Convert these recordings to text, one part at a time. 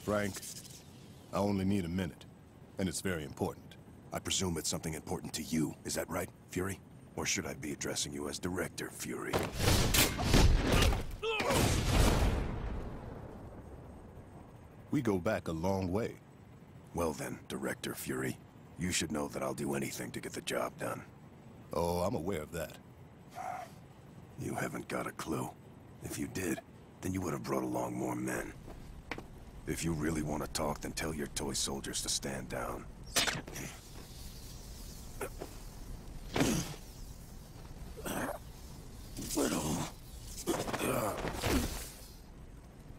Frank, I only need a minute, and it's very important. I presume it's something important to you. Is that right, Fury? Or should I be addressing you as Director Fury? We go back a long way. Well then, Director Fury, you should know that I'll do anything to get the job done. Oh, I'm aware of that. You haven't got a clue. If you did, then you would have brought along more men. If you really want to talk, then tell your toy soldiers to stand down.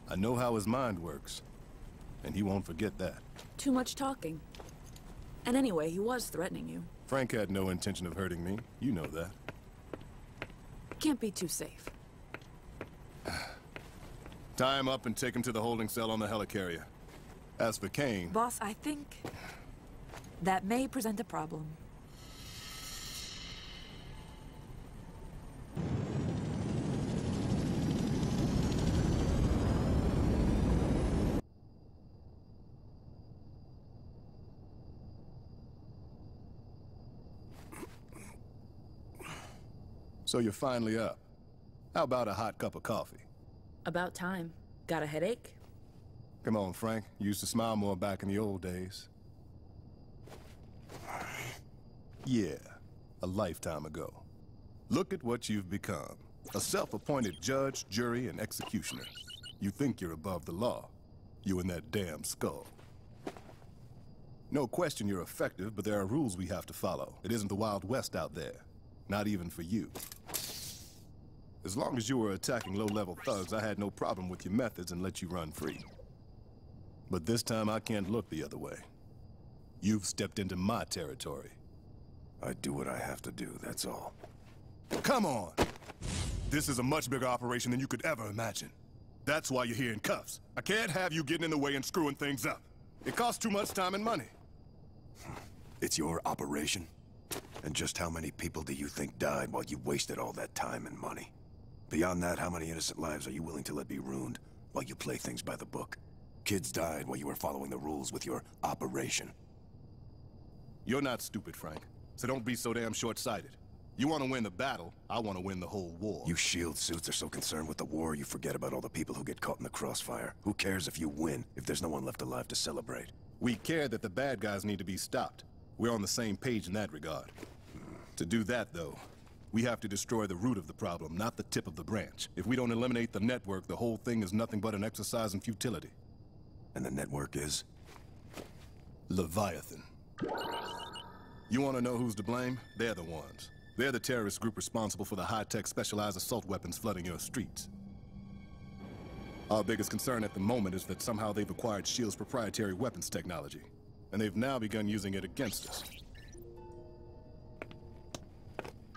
I know how his mind works, and he won't forget that. Too much talking. And anyway, he was threatening you. Frank had no intention of hurting me. You know that. Can't be too safe. Tie him up and take him to the holding cell on the helicarrier. As for Kane... Boss, I think that may present a problem. So you're finally up. How about a hot cup of coffee? About time. Got a headache? Come on, Frank. You used to smile more back in the old days. Yeah, a lifetime ago. Look at what you've become. A self-appointed judge, jury, and executioner. You think you're above the law. You and that damn skull. No question you're effective, but there are rules we have to follow. It isn't the Wild West out there. Not even for you. As long as you were attacking low-level thugs, I had no problem with your methods and let you run free. But this time, I can't look the other way. You've stepped into my territory. I do what I have to do, that's all. Come on! This is a much bigger operation than you could ever imagine. That's why you're here in cuffs. I can't have you getting in the way and screwing things up. It costs too much time and money. It's your operation? And just how many people do you think died while you wasted all that time and money? Beyond that, how many innocent lives are you willing to let be ruined while you play things by the book? Kids died while you were following the rules with your operation. You're not stupid, Frank. So don't be so damn short-sighted. You want to win the battle, I want to win the whole war. You shield suits are so concerned with the war, you forget about all the people who get caught in the crossfire. Who cares if you win, if there's no one left alive to celebrate? We care that the bad guys need to be stopped. We're on the same page in that regard. To do that, though, we have to destroy the root of the problem, not the tip of the branch. If we don't eliminate the network, the whole thing is nothing but an exercise in futility. And the network is? Leviathan. You want to know who's to blame? They're the ones. They're the terrorist group responsible for the high-tech specialized assault weapons flooding your streets. Our biggest concern at the moment is that somehow they've acquired S.H.I.E.L.'s proprietary weapons technology, and they've now begun using it against us.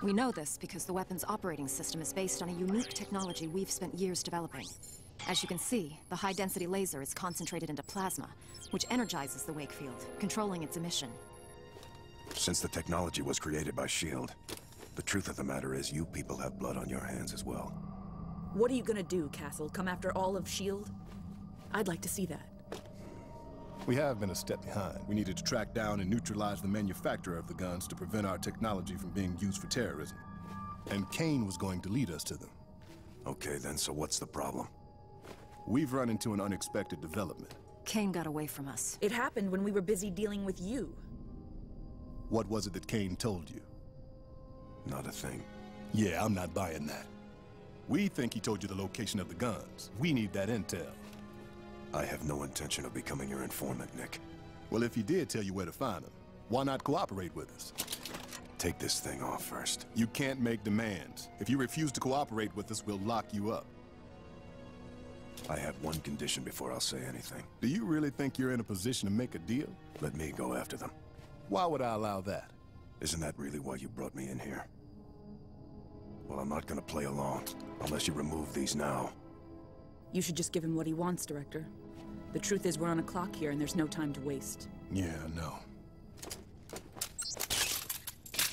We know this because the weapon's operating system is based on a unique technology we've spent years developing. As you can see, the high-density laser is concentrated into plasma, which energizes the wake field, controlling its emission. Since the technology was created by S.H.I.E.L.D., the truth of the matter is you people have blood on your hands as well. What are you gonna do, Castle? Come after all of S.H.I.E.L.D.? I'd like to see that. We have been a step behind. We needed to track down and neutralize the manufacturer of the guns to prevent our technology from being used for terrorism. And Kane was going to lead us to them. Okay then, so what's the problem? We've run into an unexpected development. Kane got away from us. It happened when we were busy dealing with you. What was it that Kane told you? Not a thing. Yeah, I'm not buying that. We think he told you the location of the guns. We need that intel. I have no intention of becoming your informant, Nick. Well, if he did tell you where to find them, why not cooperate with us? Take this thing off first. You can't make demands. If you refuse to cooperate with us, we'll lock you up. I have one condition before I'll say anything. Do you really think you're in a position to make a deal? Let me go after them. Why would I allow that? Isn't that really why you brought me in here? Well, I'm not gonna play along, unless you remove these now. You should just give him what he wants, Director. The truth is we're on a clock here and there's no time to waste. Yeah, no.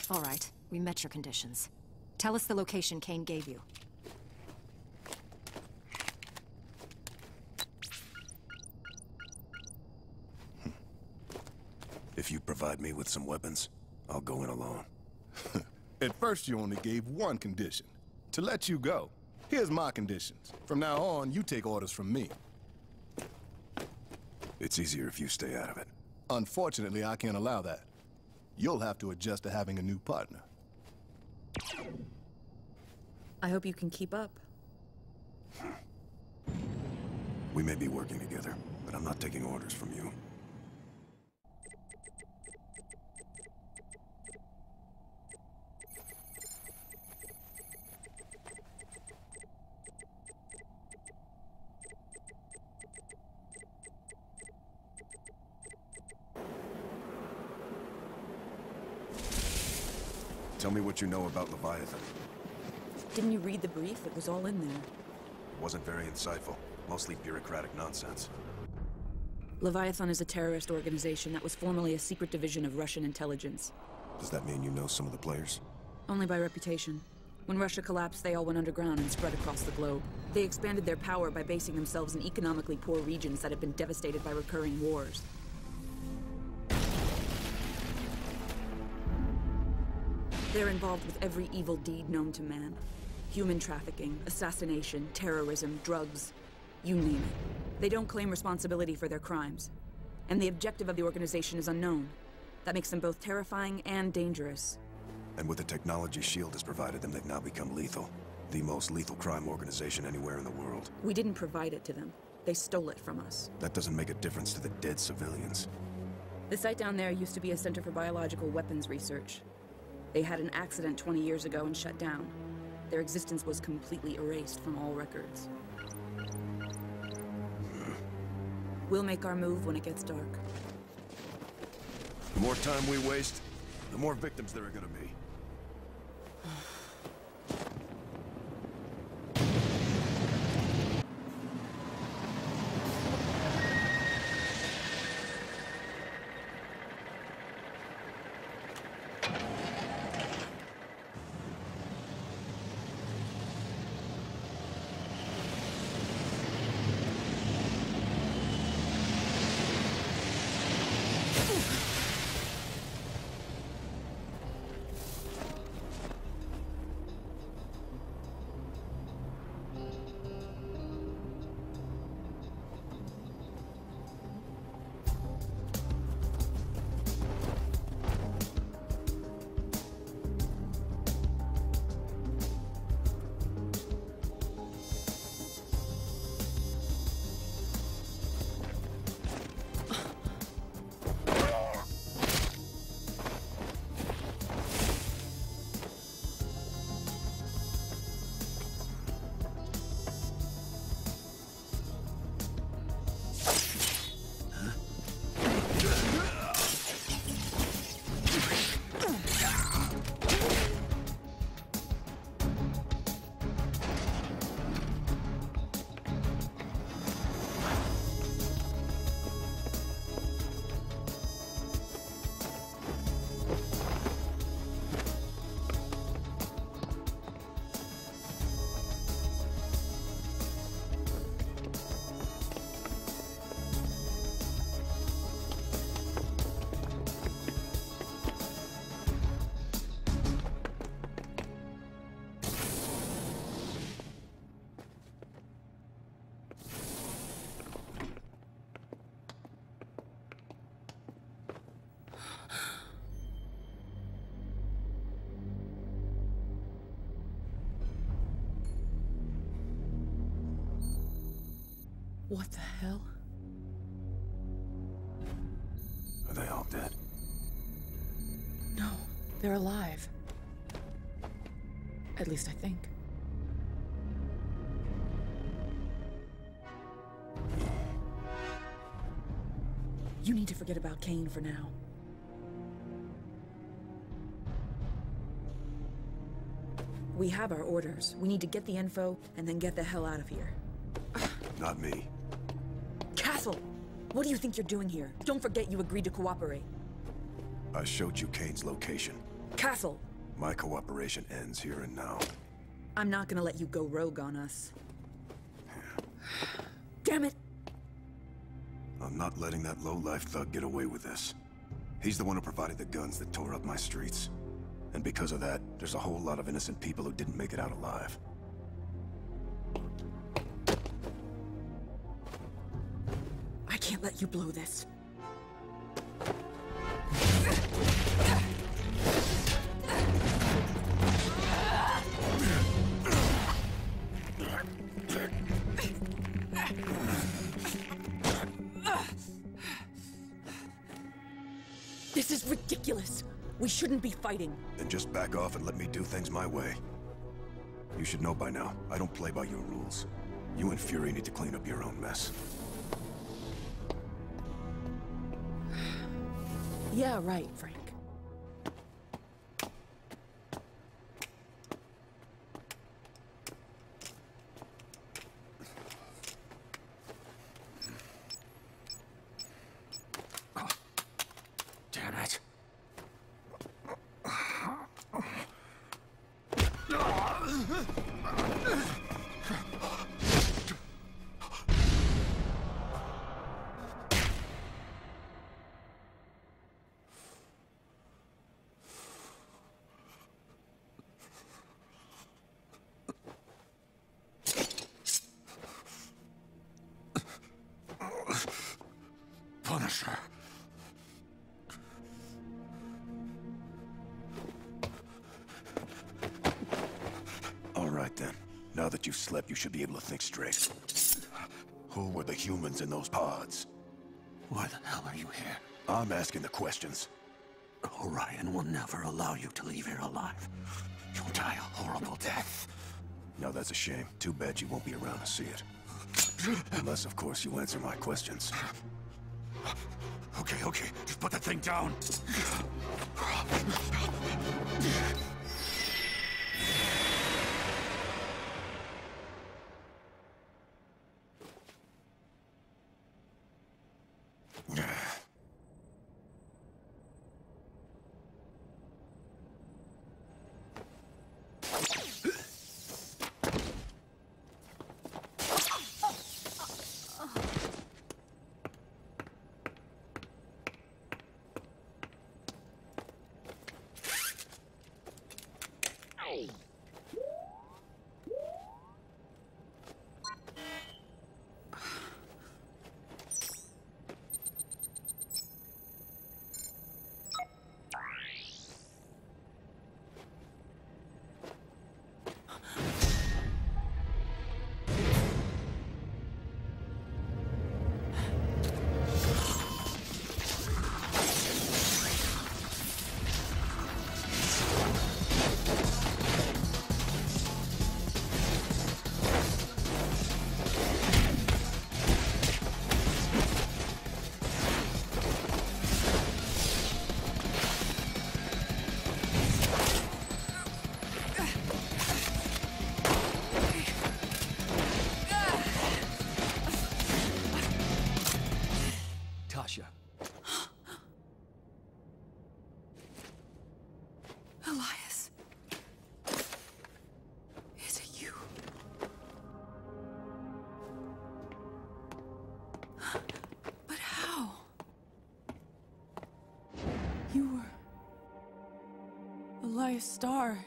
All right, we met your conditions. Tell us the location Kane gave you. If you provide me with some weapons, I'll go in alone. At first you only gave one condition. To let you go. Here's my conditions. From now on, you take orders from me. It's easier if you stay out of it. Unfortunately, I can't allow that. You'll have to adjust to having a new partner. I hope you can keep up. We may be working together, but I'm not taking orders from you. Tell me what you know about Leviathan. Didn't you read the brief? It was all in there. It wasn't very insightful. Mostly bureaucratic nonsense. Leviathan is a terrorist organization that was formerly a secret division of Russian intelligence. Does that mean you know some of the players? Only by reputation. When Russia collapsed, they all went underground and spread across the globe. They expanded their power by basing themselves in economically poor regions that had been devastated by recurring wars. They're involved with every evil deed known to man. Human trafficking, assassination, terrorism, drugs, you name it. They don't claim responsibility for their crimes. And the objective of the organization is unknown. That makes them both terrifying and dangerous. And with the technology S.H.I.E.L.D. has provided them, they've now become lethal. The most lethal crime organization anywhere in the world. We didn't provide it to them. They stole it from us. That doesn't make a difference to the dead civilians. The site down there used to be a center for biological weapons research. They had an accident 20 years ago and shut down. Their existence was completely erased from all records. We'll make our move when it gets dark. The more time we waste, the more victims there are gonna be. What the hell? Are they all dead? No, they're alive. At least I think. You need to forget about Kane for now. We have our orders. We need to get the info and then get the hell out of here. Not me. Castle! What do you think you're doing here? Don't forget you agreed to cooperate. I showed you Kane's location. Castle! My cooperation ends here and now. I'm not gonna let you go rogue on us. Damn it! I'm not letting that low-life thug get away with this. He's the one who provided the guns that tore up my streets. And because of that, there's a whole lot of innocent people who didn't make it out alive. I can't let you blow this. This is ridiculous. We shouldn't be fighting. Then just back off and let me do things my way. You should know by now, I don't play by your rules. You and Fury need to clean up your own mess. Yeah, right, Frank. Damn it. Punisher. All right then. Now that you've slept, you should be able to think straight. Who were the humans in those pods? Why the hell are you here? I'm asking the questions. Orion will never allow you to leave here alive. You'll die a horrible death. Now that's a shame. Too bad you won't be around to see it. Unless, of course, you answer my questions. Okay, just put that thing down. Elias. Is it you? But how? You were... Elias Starr.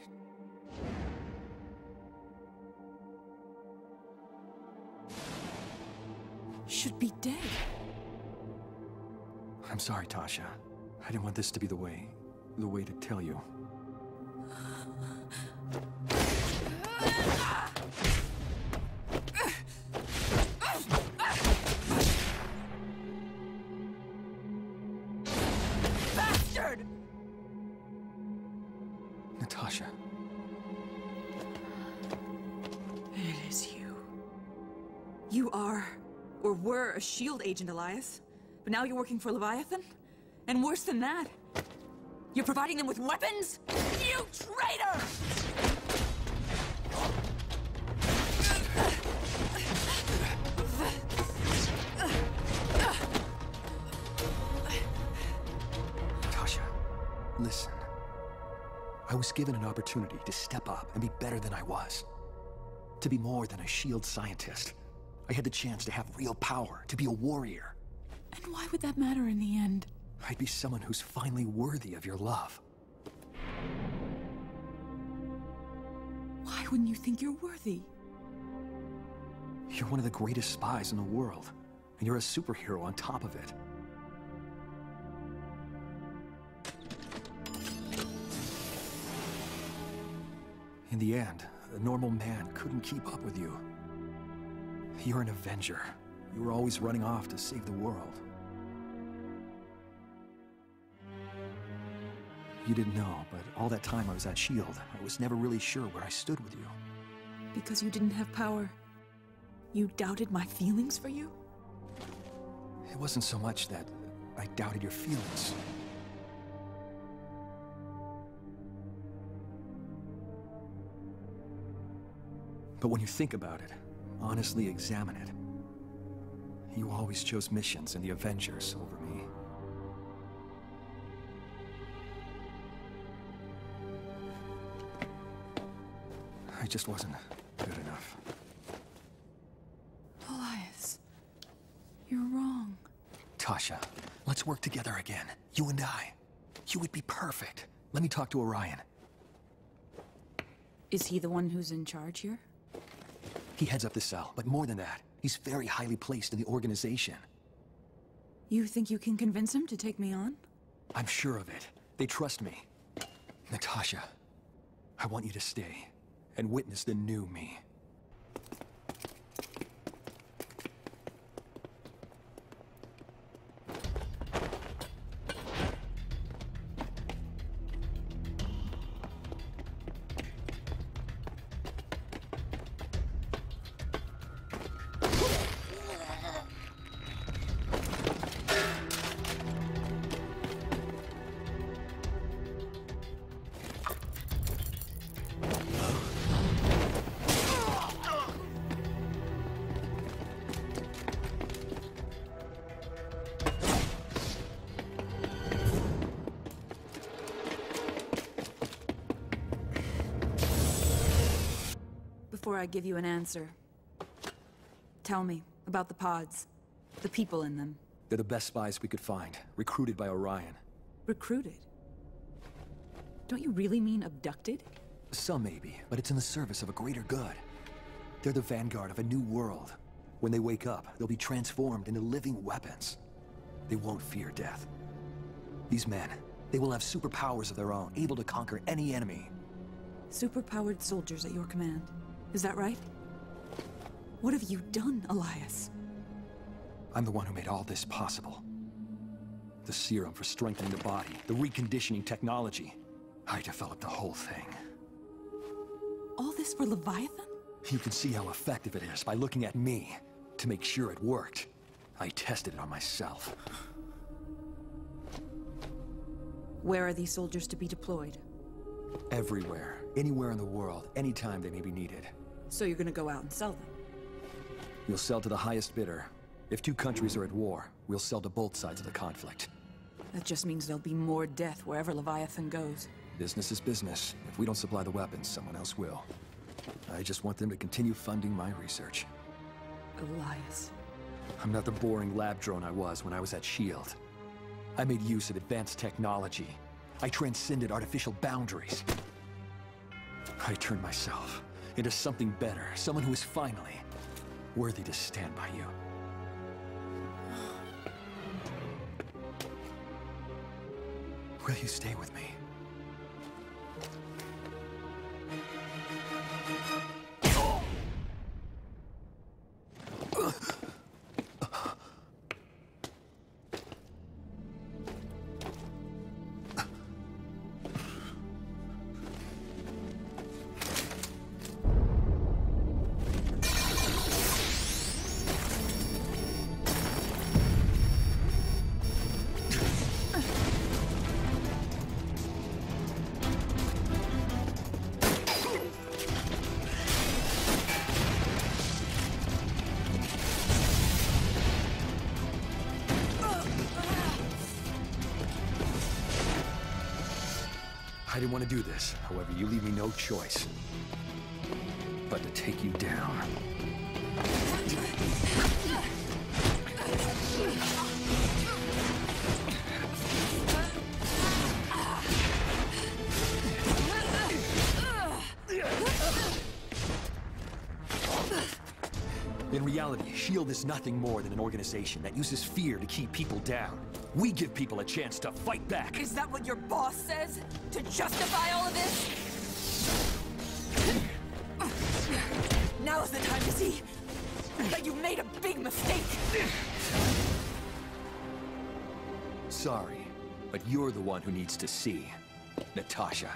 Should be dead. I'm sorry, Tasha. I didn't want this to be the way to tell you. Bastard! Natasha. It is you. You are, or were, a S.H.I.E.L.D. agent, Elias. But now you're working for Leviathan? And worse than that, you're providing them with weapons? You traitor! Tasha, listen. I was given an opportunity to step up and be better than I was. To be more than a S.H.I.E.L.D. scientist. I had the chance to have real power, to be a warrior. And why would that matter in the end? I'd be someone who's finally worthy of your love. Why wouldn't you think you're worthy? You're one of the greatest spies in the world, and you're a superhero on top of it. In the end, a normal man couldn't keep up with you. You're an Avenger. You were always running off to save the world. You didn't know, but all that time I was at S.H.I.E.L.D., I was never really sure where I stood with you. Because you didn't have power, you doubted my feelings for you? It wasn't so much that I doubted your feelings. But when you think about it, honestly examine it, you always chose missions and the Avengers over me. I just wasn't good enough. Elias, you're wrong. Tasha, let's work together again. You and I. You would be perfect. Let me talk to Orion. Is he the one who's in charge here? He heads up the cell, but more than that, he's very highly placed in the organization. You think you can convince him to take me on? I'm sure of it. They trust me. Natasha, I want you to stay and witness the new me. Before I give you an answer, tell me about the pods, the people in them. They're the best spies we could find, recruited by Orion. Recruited? Don't you really mean abducted? Some maybe, but it's in the service of a greater good. They're the vanguard of a new world. When they wake up, they'll be transformed into living weapons. They won't fear death. These men, they will have superpowers of their own, able to conquer any enemy. Superpowered soldiers at your command. Is that right? What have you done, Elias? I'm the one who made all this possible. The serum for strengthening the body, the reconditioning technology. I developed the whole thing. All this for Leviathan? You can see how effective it is by looking at me. To make sure it worked, I tested it on myself. Where are these soldiers to be deployed? Everywhere. Anywhere in the world, anytime they may be needed. So you're gonna go out and sell them? You'll sell to the highest bidder. If two countries are at war, we'll sell to both sides of the conflict. That just means there'll be more death wherever Leviathan goes. Business is business. If we don't supply the weapons, someone else will. I just want them to continue funding my research. Elias. I'm not the boring lab drone I was when I was at S.H.I.E.L.D. I made use of advanced technology. I transcended artificial boundaries. I turned myself into something better, someone who is finally worthy to stand by you. Will you stay with me? I didn't want to do this. However, you leave me no choice but to take you down. In reality, S.H.I.E.L.D. is nothing more than an organization that uses fear to keep people down. We give people a chance to fight back. Is that what your boss says? To justify all of this? Now's the time to see that you made a big mistake! Sorry, but you're the one who needs to see, Natasha.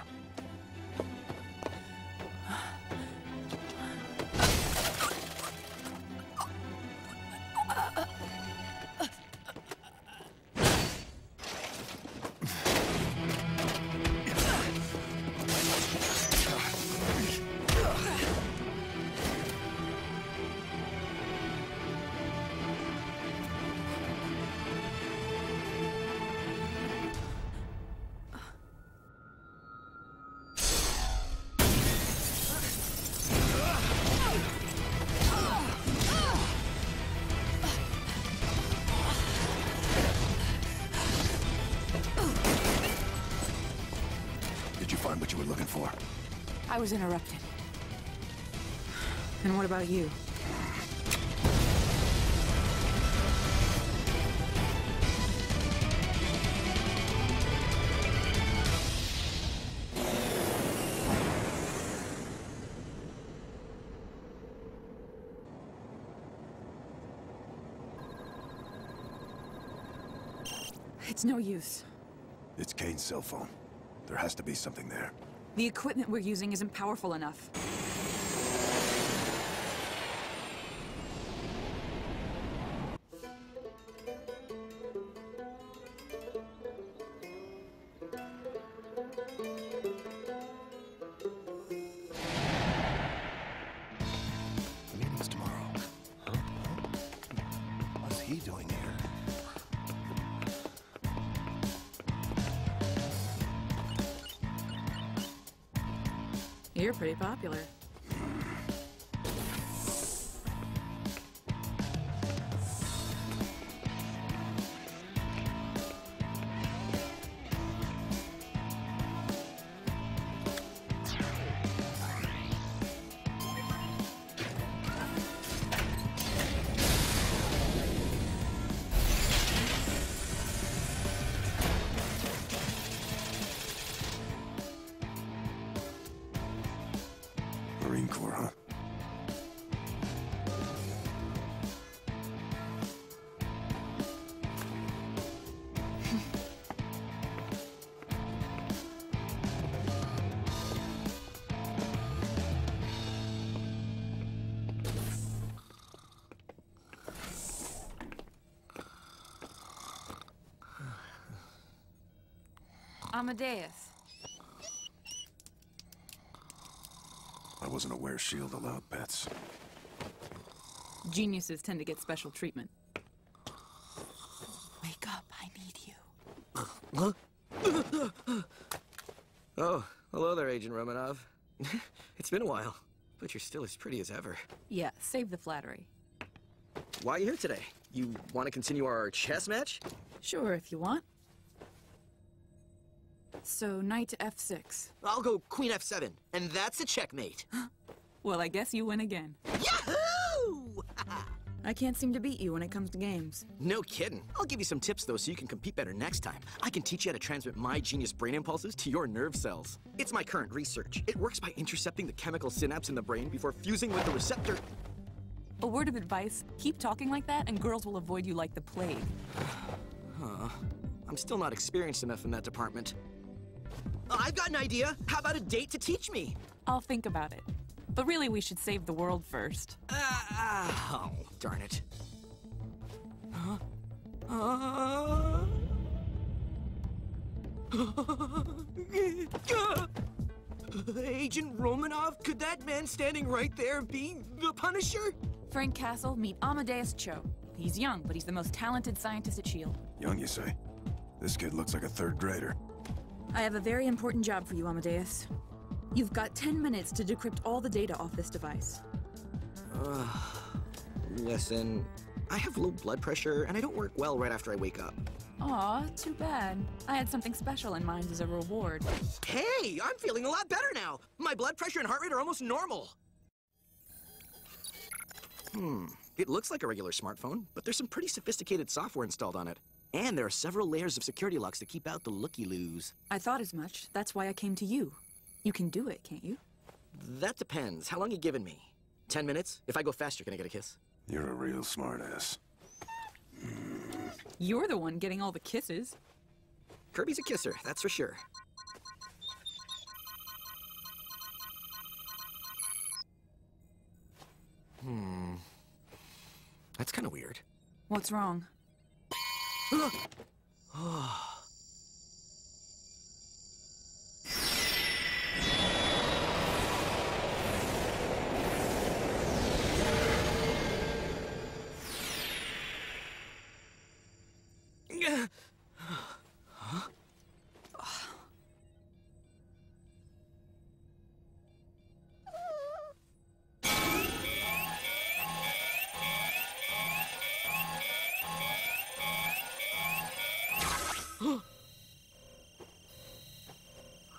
Did you find what you were looking for? I was interrupted. And what about you? It's no use. It's Kane's cell phone. There has to be something there. The equipment we're using isn't powerful enough. The meeting's tomorrow. Huh? What's he doing here? You're pretty popular. Marine Corps, huh? Amadeus. I wasn't aware S.H.I.E.L.D. allowed pets. Geniuses tend to get special treatment. Wake up, I need you. Oh, hello there, Agent Romanov. It's been a while, but you're still as pretty as ever. Yeah, save the flattery. Why are you here today? You want to continue our chess match? Sure, if you want. So, knight to f6. I'll go queen f7, and that's a checkmate. Well, I guess you win again. Yahoo! I can't seem to beat you when it comes to games. No kidding. I'll give you some tips, though, so you can compete better next time. I can teach you how to transmit my genius brain impulses to your nerve cells. It's my current research. It works by intercepting the chemical synapse in the brain before fusing with the receptor. A word of advice, keep talking like that and girls will avoid you like the plague. Huh. I'm still not experienced enough in that department. I've got an idea. How about a date to teach me? I'll think about it. But really, we should save the world first. Oh, darn it. Huh? Agent Romanov, could that man standing right there be the Punisher? Frank Castle, meet Amadeus Cho. He's young, but he's the most talented scientist at S.H.I.E.L.D. Young, you say? This kid looks like a third grader. I have a very important job for you, Amadeus. You've got 10 minutes to decrypt all the data off this device. Listen, I have low blood pressure, and I don't work well right after I wake up. Aw, too bad. I had something special in mind as a reward. Hey, I'm feeling a lot better now. My blood pressure and heart rate are almost normal. It looks like a regular smartphone, but there's some pretty sophisticated software installed on it. And there are several layers of security locks to keep out the looky-loos. I thought as much. That's why I came to you. You can do it, can't you? That depends. How long you giving me? 10 minutes? If I go faster, can I get a kiss? You're a real smartass. You're the one getting all the kisses. Kirby's a kisser, that's for sure. That's kind of weird. What's wrong?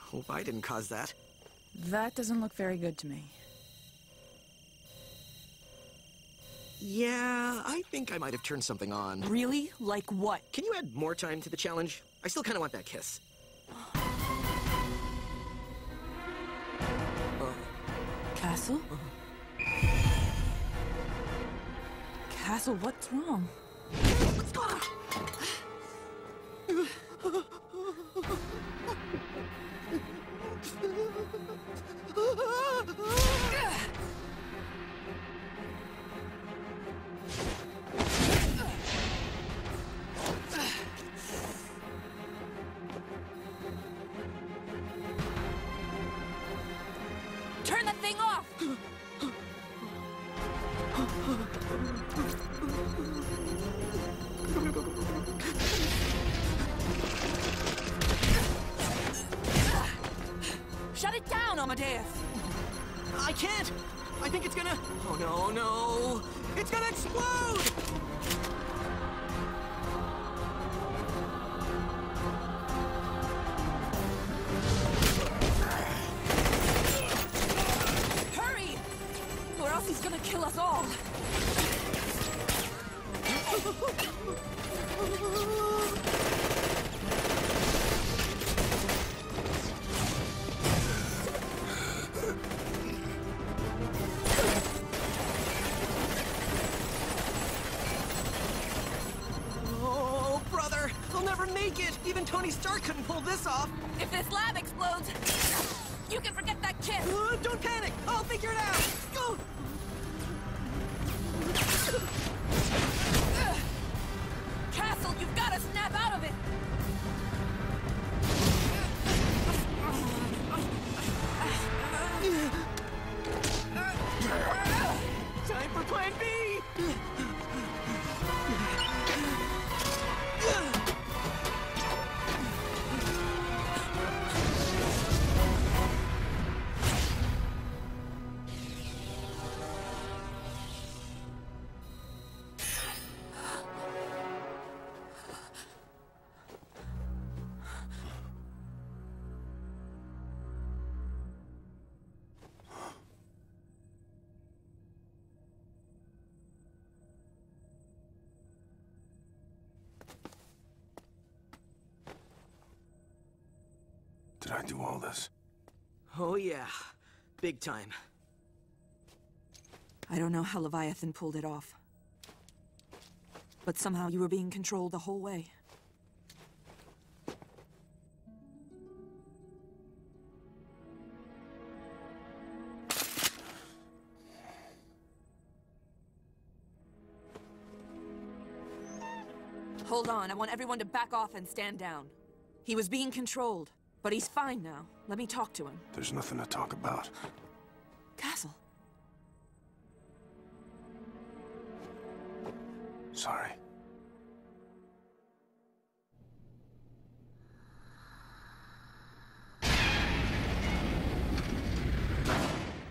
Hope I didn't cause that. That doesn't look very good to me. Yeah, I think I might have turned something on. Really? Like what? Can you add more time to the challenge? I still kind of want that kiss. Castle? Castle, what's wrong? Turn the thing off! Shut it down, Amadeus! I can't! I think it's gonna... Oh no, no! It's gonna explode! Hurry! Or else he's gonna kill us all! Oh, brother! I'll never make it! Even Tony Stark couldn't pull this off! If this lab explodes, you can forget that kiss! Don't panic! I'll figure it out! Go! Castle, you've got to snap out of it! Time for Plan B! Did I do all this? Oh yeah, big time. I don't know how Leviathan pulled it off. But somehow you were being controlled the whole way. Hold on, I want everyone to back off and stand down. He was being controlled, but he's fine now. Let me talk to him. There's nothing to talk about. Castle. Sorry.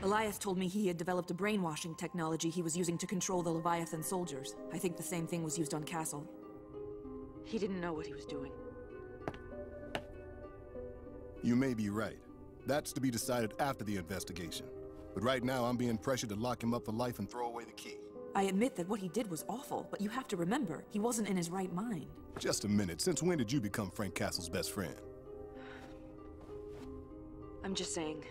Elias told me he had developed a brainwashing technology he was using to control the Leviathan soldiers. I think the same thing was used on Castle. He didn't know what he was doing. You may be right. That's to be decided after the investigation. But right now, I'm being pressured to lock him up for life and throw away the key. I admit that what he did was awful, but you have to remember, he wasn't in his right mind. Just a minute. Since when did you become Frank Castle's best friend? I'm just saying,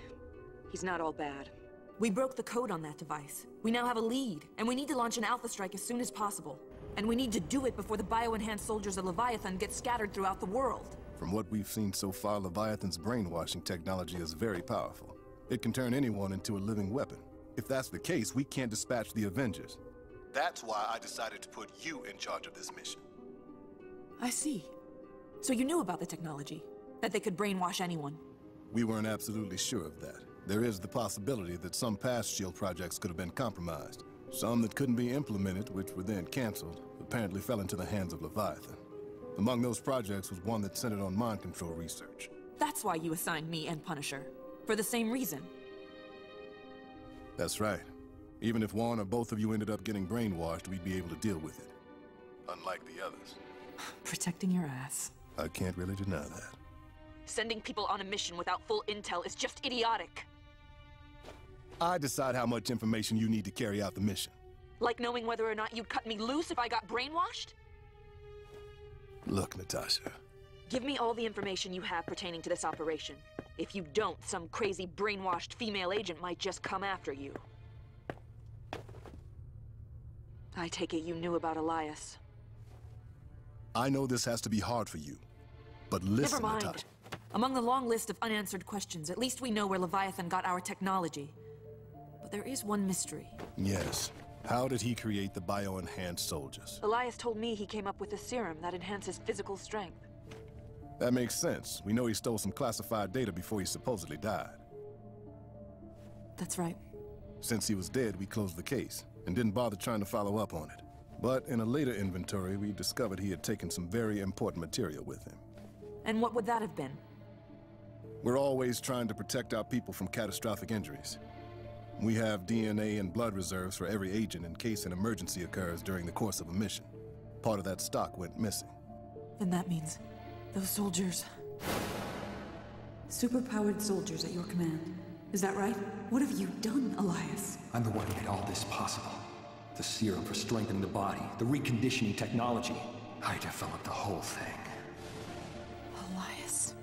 he's not all bad. We broke the code on that device. We now have a lead, and we need to launch an Alpha Strike as soon as possible. And we need to do it before the bio-enhanced soldiers of Leviathan get scattered throughout the world. From what we've seen so far, Leviathan's brainwashing technology is very powerful. It can turn anyone into a living weapon. If that's the case, we can't dispatch the Avengers. That's why I decided to put you in charge of this mission. I see. So you knew about the technology, that they could brainwash anyone. We weren't absolutely sure of that. There is the possibility that some past SHIELD projects could have been compromised. Some that couldn't be implemented, which were then canceled, apparently fell into the hands of Leviathan. Among those projects was one that centered on mind control research. That's why you assigned me and Punisher. For the same reason. That's right. Even if one or both of you ended up getting brainwashed, we'd be able to deal with it. Unlike the others. Protecting your ass. I can't really deny that. Sending people on a mission without full intel is just idiotic. I decide how much information you need to carry out the mission. Like knowing whether or not you'd cut me loose if I got brainwashed? Look, Natasha. Give me all the information you have pertaining to this operation. If you don't, some crazy brainwashed female agent might just come after you. I take it you knew about Elias. I know this has to be hard for you, but listen, Never mind. Natasha. Among the long list of unanswered questions, at least we know where Leviathan got our technology. But there is one mystery. Yes. How did he create the bio-enhanced soldiers? Elias told me he came up with a serum that enhances physical strength. That makes sense. We know he stole some classified data before he supposedly died. That's right. Since he was dead, we closed the case, and didn't bother trying to follow up on it. But in a later inventory, we discovered he had taken some very important material with him. And what would that have been? We're always trying to protect our people from catastrophic injuries. We have DNA and blood reserves for every agent in case an emergency occurs during the course of a mission. Part of that stock went missing. Then that means those soldiers... Superpowered soldiers at your command. Is that right? What have you done, Elias? I'm the one who made all this possible. The serum for strengthening the body, the reconditioning technology. I developed the whole thing. Elias...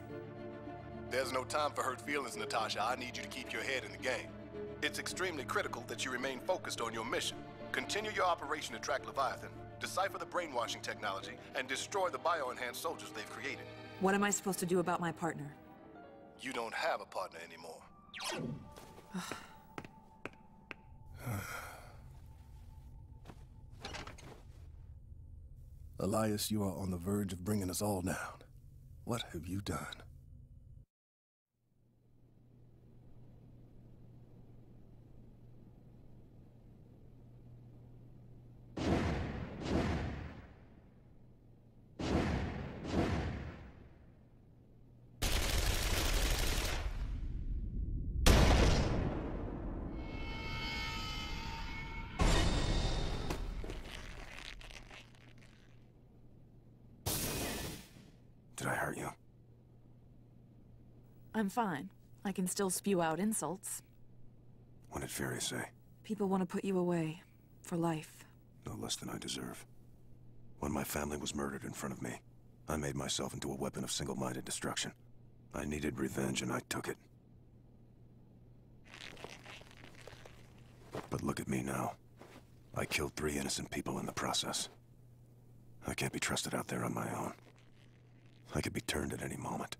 There's no time for hurt feelings, Natasha. I need you to keep your head in the game. It's extremely critical that you remain focused on your mission. Continue your operation to track Leviathan, decipher the brainwashing technology, and destroy the bio-enhanced soldiers they've created. What am I supposed to do about my partner? You don't have a partner anymore. Elias, you are on the verge of bringing us all down. What have you done? Did I hurt you? I'm fine. I can still spew out insults. What did Fury say? People want to put you away. For life. No less than I deserve. When my family was murdered in front of me, I made myself into a weapon of single-minded destruction. I needed revenge and I took it. But look at me now. I killed 3 innocent people in the process. I can't be trusted out there on my own. I could be turned at any moment.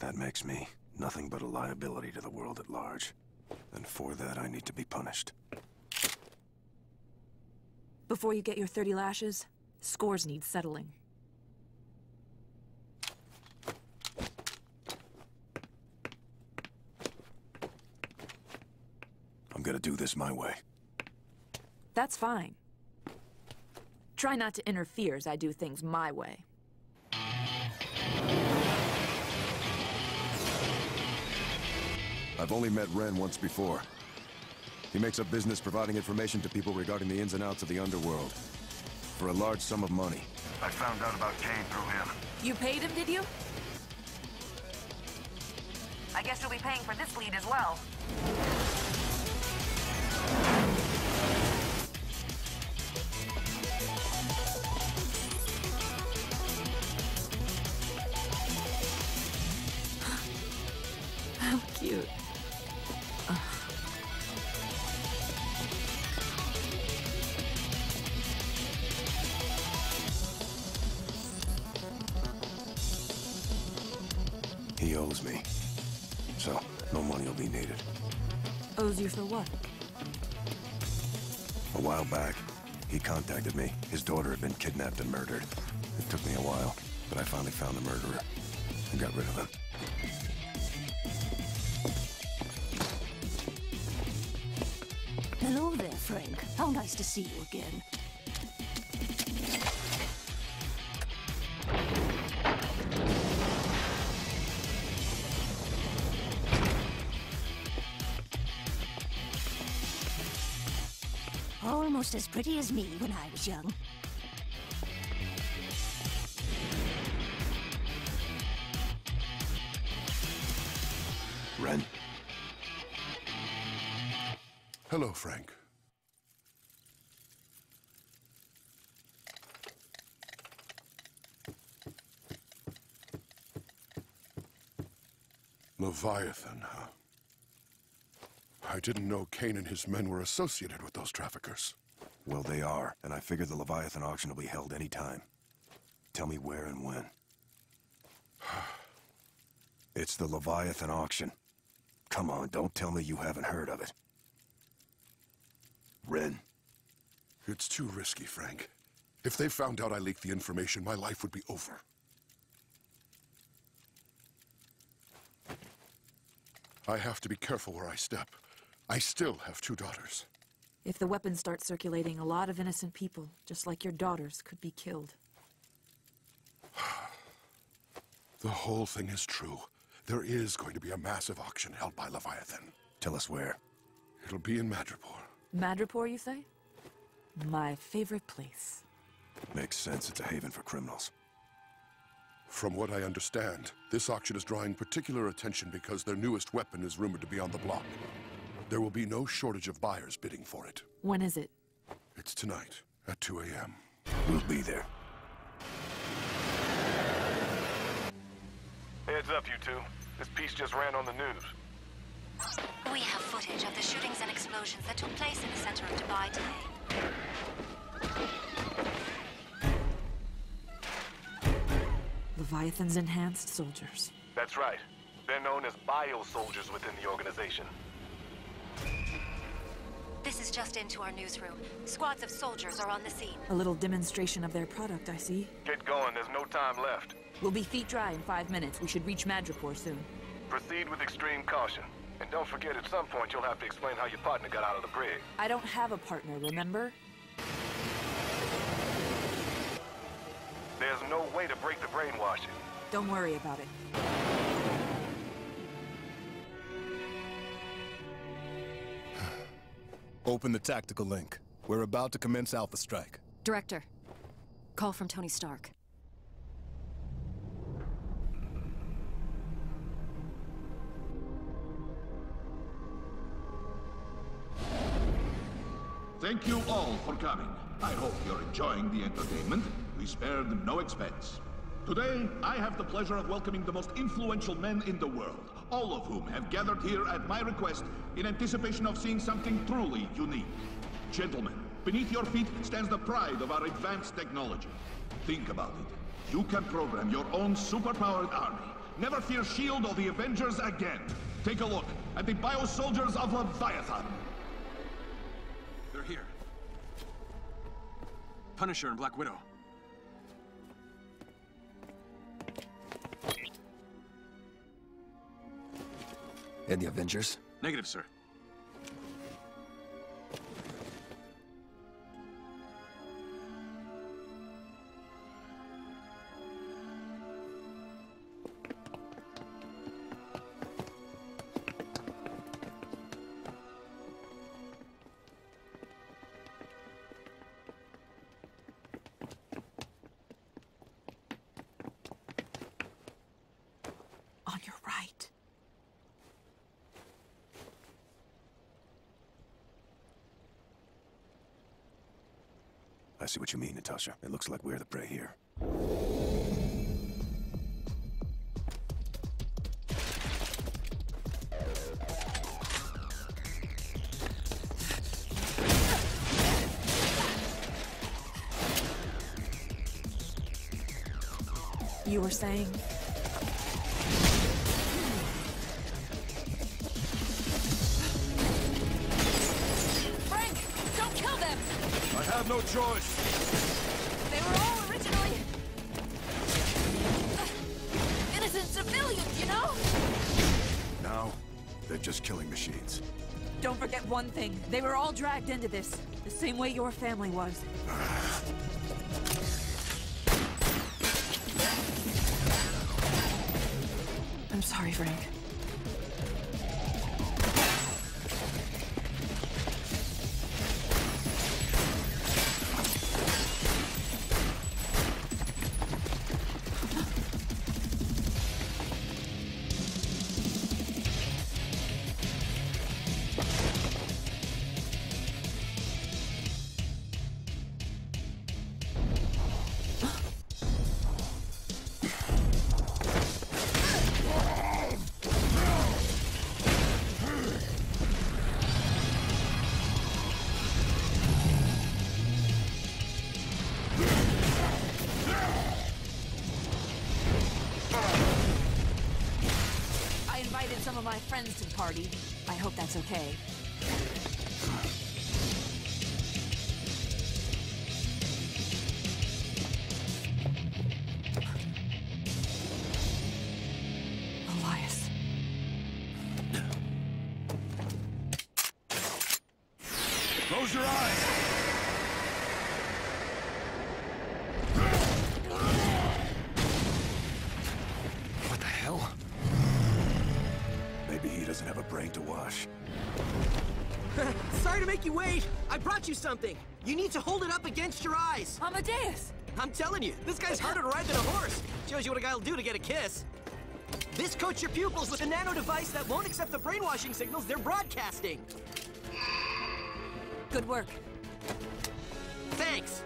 That makes me nothing but a liability to the world at large. And for that, I need to be punished. Before you get your 30 lashes, scores need settling. I'm gonna do this my way. That's fine. Try not to interfere as I do things my way. I've only met Ren once before. He makes a business providing information to people regarding the ins and outs of the underworld. For a large sum of money. I found out about Kane through him. You paid him, did you? I guess you'll be paying for this lead as well. He owes me. So, no money will be needed. Owes you for what? A while back, he contacted me. His daughter had been kidnapped and murdered. It took me a while, but I finally found the murderer and got rid of him. Hello there, Frank. How nice to see you again. Almost as pretty as me when I was young. Ren? Hello, Frank. Leviathan, huh? I didn't know Kane and his men were associated with those traffickers. Well, they are, and I figure the Leviathan auction will be held any time. Tell me where and when. It's the Leviathan auction. Come on, don't tell me you haven't heard of it. Ren. It's too risky, Frank. If they found out I leaked the information, my life would be over. I have to be careful where I step. I still have 2 daughters. If the weapons start circulating, a lot of innocent people, just like your daughters, could be killed. The whole thing is true. There is going to be a massive auction held by Leviathan. Tell us where. It'll be in Madripoor. Madripoor, you say? My favorite place. Makes sense, it's a haven for criminals. From what I understand, this auction is drawing particular attention because their newest weapon is rumored to be on the block. There will be no shortage of buyers bidding for it. When is it? It's tonight, at 2 a.m. We'll be there. Heads up, you two. This piece just ran on the news. We have footage of the shootings and explosions that took place in the center of Dubai today. Leviathan's enhanced soldiers. That's right. They're known as bio-soldiers within the organization. This is just into our newsroom. Squads of soldiers are on the scene. A little demonstration of their product, I see. Get going, there's no time left. We'll be feet dry in 5 minutes. We should reach Madripoor soon. Proceed with extreme caution. And don't forget, at some point you'll have to explain how your partner got out of the brig. I don't have a partner, remember? There's no way to break the brainwashing. Don't worry about it. Open the tactical link. We're about to commence Alpha Strike. Director, call from Tony Stark. Thank you all for coming. I hope you're enjoying the entertainment. We spared no expense. Today, I have the pleasure of welcoming the most influential men in the world, all of whom have gathered here at my request in anticipation of seeing something truly unique. Gentlemen, beneath your feet stands the pride of our advanced technology. Think about it. You can program your own superpowered army. Never fear S.H.I.E.L.D. or the Avengers again. Take a look at the bio-soldiers of Leviathan. They're here. Punisher and Black Widow. And the Avengers? Negative, sir. On your right. I see what you mean, Natasha. It looks like we're the prey here. You were saying? have no choice. They were all originally... innocent civilians, you know? Now, they're just killing machines. Don't forget one thing. They were all dragged into this, the same way your family was. I'm sorry, Frank. Some of my friends to the party. I hope that's okay. Elias. Close your eyes! What the hell? Maybe he doesn't have a brain to wash. Sorry to make you wait. I brought you something. You need to hold it up against your eyes. Amadeus! I'm telling you, this guy's harder to ride than a horse. Shows you what a guy will do to get a kiss. This coats your pupils with a nano device that won't accept the brainwashing signals they're broadcasting. Good work. Thanks.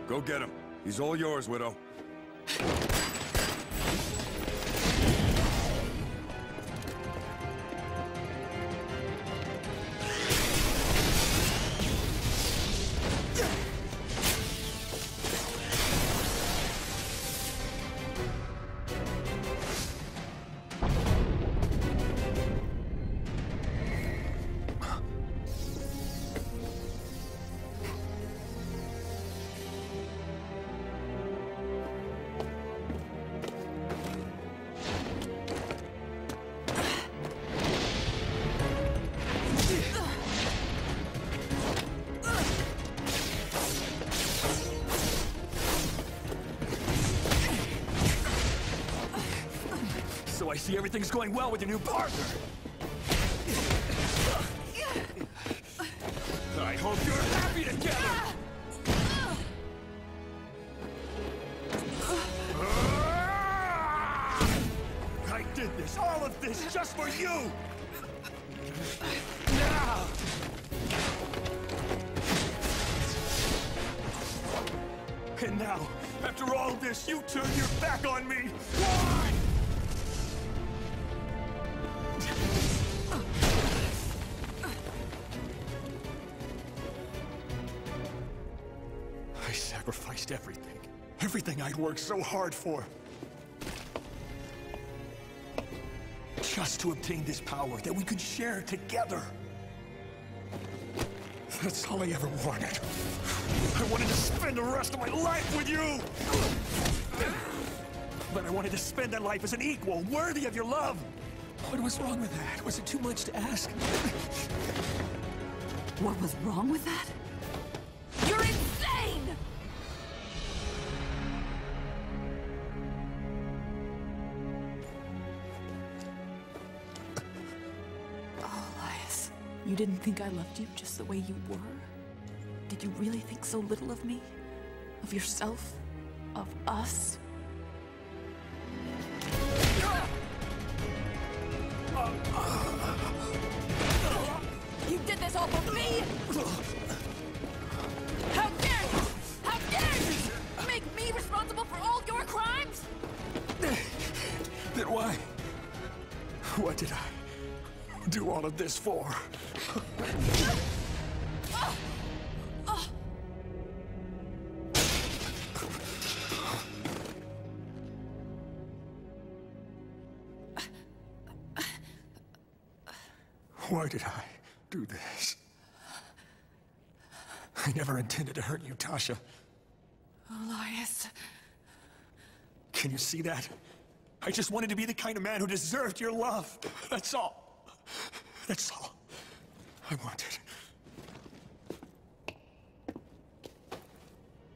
Go get him. He's all yours, Widow. So I see everything's going well with your new partner. I hope you're happy together! I did this, all of this, just for you! Now! And now, after all this, you turn your back on me! Why? I sacrificed everything. Everything I'd worked so hard for. Just to obtain this power that we could share together. That's all I ever wanted. I wanted to spend the rest of my life with you! But I wanted to spend that life as an equal, worthy of your love! What was wrong with that? Was it too much to ask? What was wrong with that? You're insane! Oh, Elias, you didn't think I loved you just the way you were? Did you really think so little of me? Of yourself? Of us? You did this all for me? How dare you! How dare you! Make me responsible for all your crimes? Then why? What did I do all of this for? Why did I do this? I never intended to hurt you, Tasha. Elias. Can you see that? I just wanted to be the kind of man who deserved your love. That's all. That's all I wanted.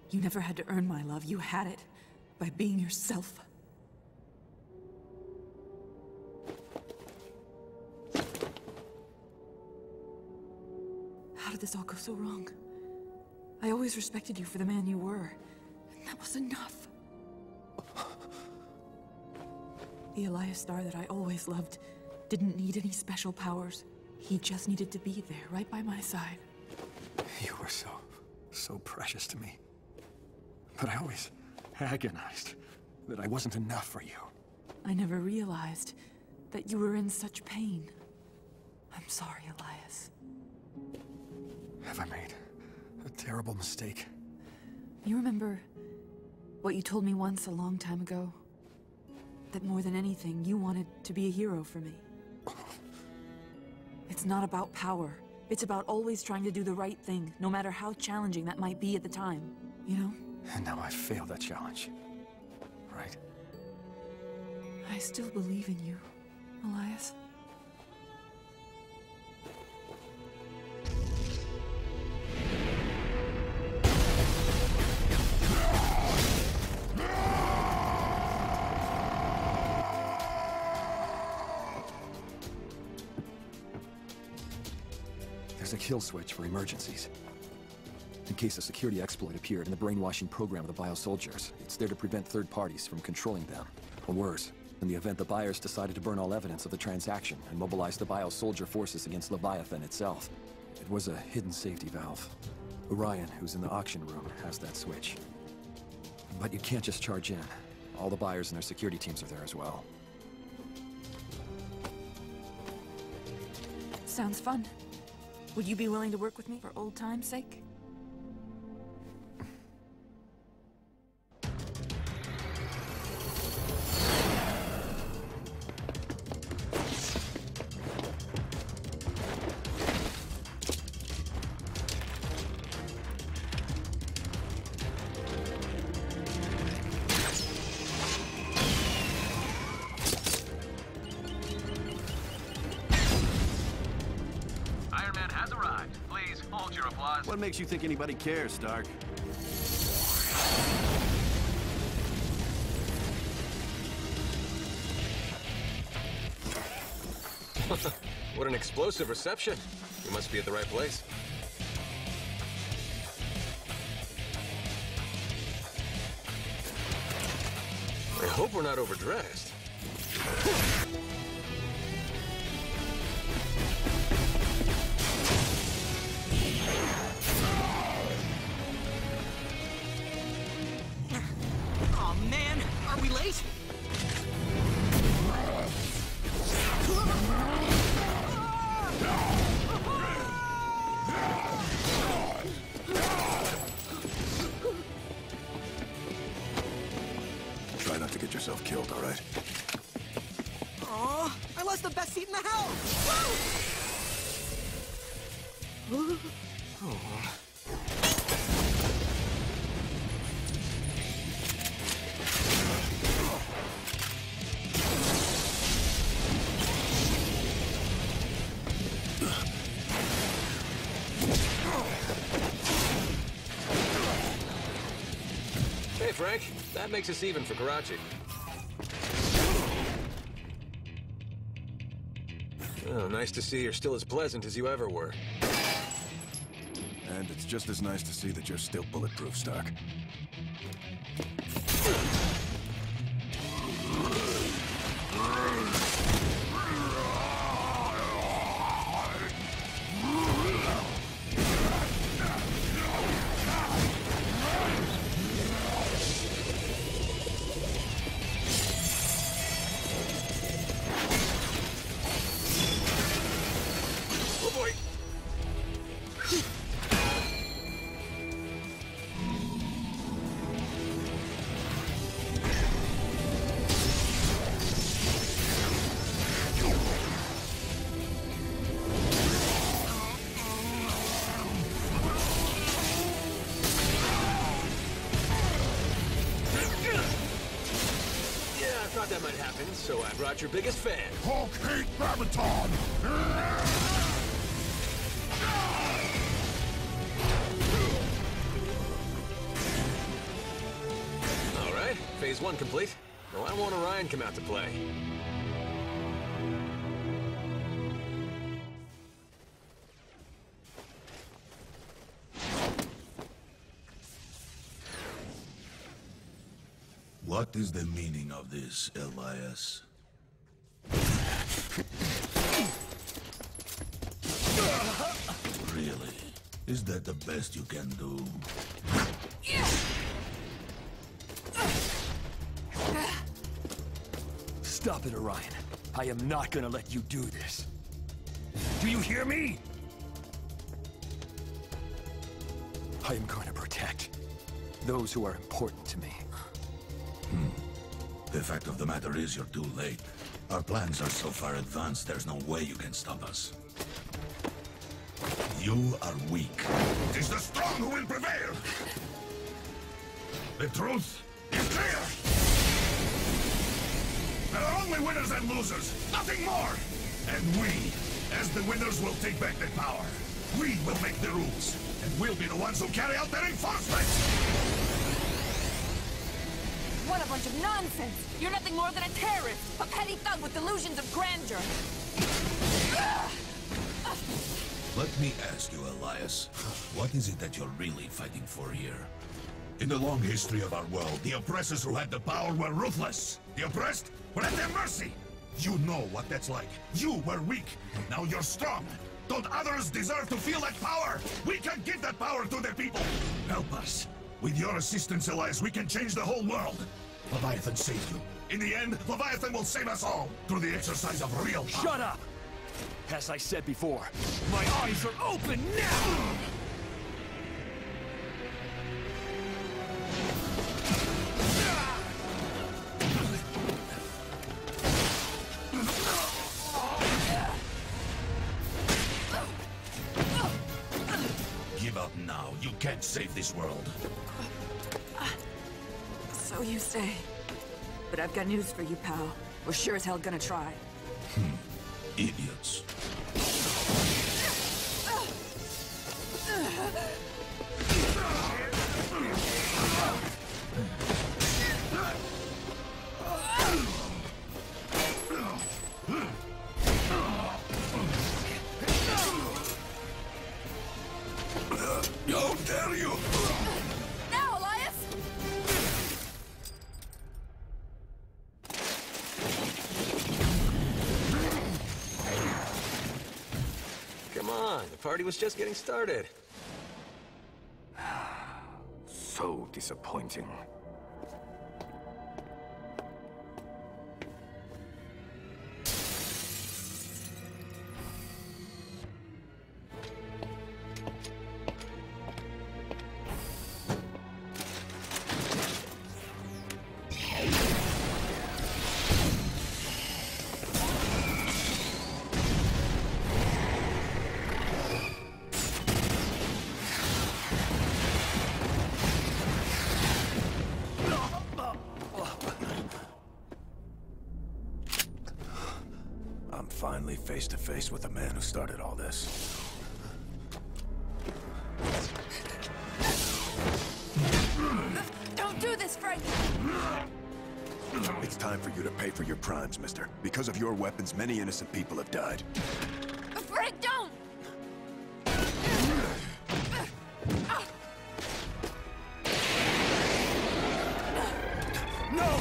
You never had to earn my love. You had it by being yourself. How did this all go so wrong? I always respected you for the man you were, and that was enough. The Elias Star that I always loved didn't need any special powers. He just needed to be there, right by my side. You were so precious to me. But I always agonized that I wasn't enough for you. I never realized that you were in such pain. I'm sorry, Elias. Have I made a terrible mistake? You remember what you told me once a long time ago? That more than anything, you wanted to be a hero for me. It's not about power. It's about always trying to do the right thing, no matter how challenging that might be at the time, you know? And now I failed that challenge. Right? I still believe in you, Elias. There's a kill switch for emergencies. In case a security exploit appeared in the brainwashing program of the biosoldiers, it's there to prevent third parties from controlling them. Or worse, in the event the buyers decided to burn all evidence of the transaction and mobilize the biosoldier forces against Leviathan itself. It was a hidden safety valve. Orion, who's in the auction room, has that switch. But you can't just charge in. All the buyers and their security teams are there as well. Sounds fun. Would you be willing to work with me for old time's sake? What makes you think anybody cares, Stark? What an explosive reception. You must be at the right place. I hope we're not overdressed. Oh man, are we late? Try not to get yourself killed, all right? Aw, I lost the best seat in the house! Oh. Hey, Frank. That makes us even for Karachi. Oh, nice to see you're still as pleasant as you ever were. And it's just as nice to see that you're still bulletproof, Stark. Oh boy! weapons, so I brought your biggest fan. Hulk hate Graviton! All right, phase 1 complete. Now I want Orion come out to play. What is the meaning of this, Elias? Really? Is that the best you can do? Stop it, Orion. I am not gonna let you do this. Do you hear me? I am going to protect those who are important to me. The fact of the matter is you're too late. Our plans are so far advanced, there's no way you can stop us. You are weak. It is the strong who will prevail! The truth is clear! There are only winners and losers, nothing more! And we, as the winners, will take back the power. We will make the rules, and we'll be the ones who carry out their enforcement! What a bunch of nonsense! You're nothing more than a terrorist! A petty thug with delusions of grandeur! Let me ask you, Elias, what is it that you're really fighting for here? In the long history of our world, the oppressors who had the power were ruthless. The oppressed were at their mercy. You know what that's like. You were weak. Now you're strong. Don't others deserve to feel that power? We can give that power to the people. Help us. With your assistance, Elias, we can change the whole world. Leviathan saved you. In the end, Leviathan will save us all through the exercise of real power. Shut up! As I said before, my eyes are open now! Give up now. You can't save this world. So you say. But I've got news for you, pal. We're sure as hell gonna try. Idiots. How dare you! Now, Elias! Come on, the party was just getting started. So disappointing. I'm finally face to face with the man who started all this. Don't do this, Frank! It's time for you to pay for your crimes, mister. Because of your weapons, many innocent people have died. Frank, don't! No!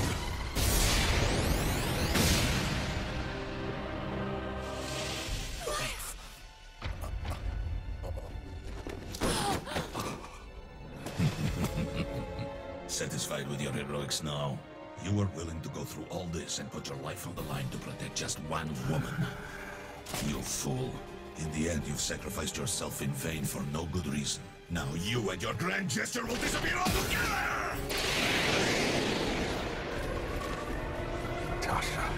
Satisfied with your heroics now? You were willing to go through all this and put your life on the line to protect just one woman. You fool. In the end, you've sacrificed yourself in vain for no good reason. Now you and your grand gesture will disappear altogether! Tasha.